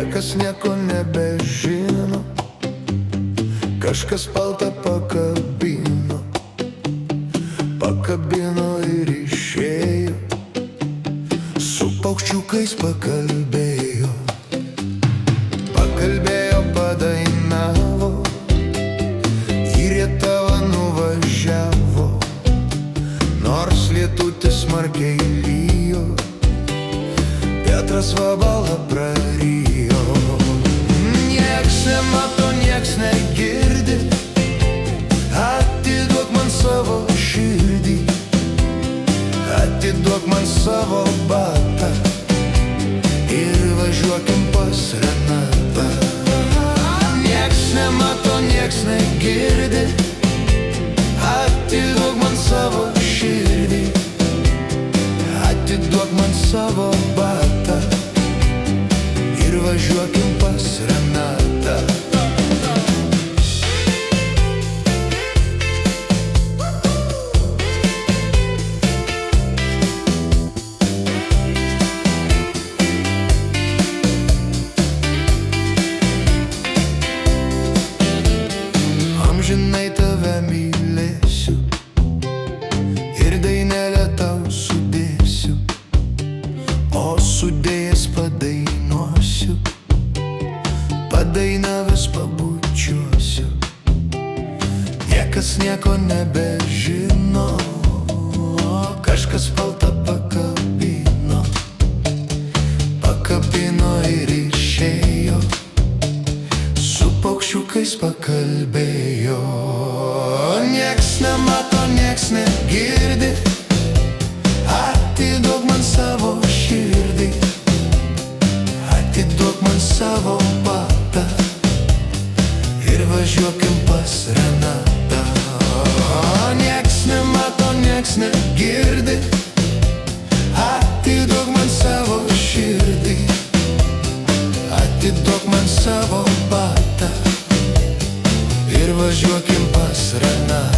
Niekas nieko nebežino, kažkas paltą pakabino, pakabino ir išėjo, su paukščiukais pakalbėjo, pakalbėjo, padainavo, į Rietavą nuvažiavo, nors lietutis smarkiai lijo, Petras vabalą prarijo. Nieks nemato, nieks negirdi, atiduok man savo širdį, atiduok man savo batą ir važiuokim pas Renatą. Nieks nemato, nieks negirdi, atiduok man savo širdį, atiduok man savo batą ir važiuokim pas Renatą. Amžinai tave mylėsiu ir dainelę tau sudėsiu, o sudėjęs padainuosiu, padainavęs pabučiuosiu. Niekas nieko nebežino, kažkas paltą pakabino, pakabino ir išėjo, su paukščiukais pakalbėjo. Nieks nemato, nieks negirdi, atiduok man savo širdį, atiduok man savo batą ir važiuokim pas Renatą. Nieks nemato, nieks negirdi, atiduok man savo širdį, atiduok man savo batą ir važiuokim pas Renatą.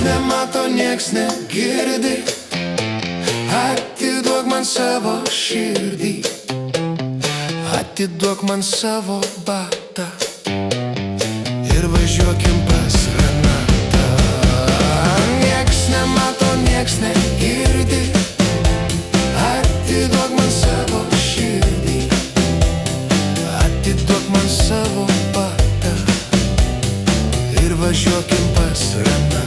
Nemato, nieks negirdi, atiduok man savo širdį, atiduok man savo batą ir važiuokim pas Renatą. Nieks nemato, nieks negirdi, atiduok man savo širdį, atiduok man savo batą ir važiuokim pas Renatą.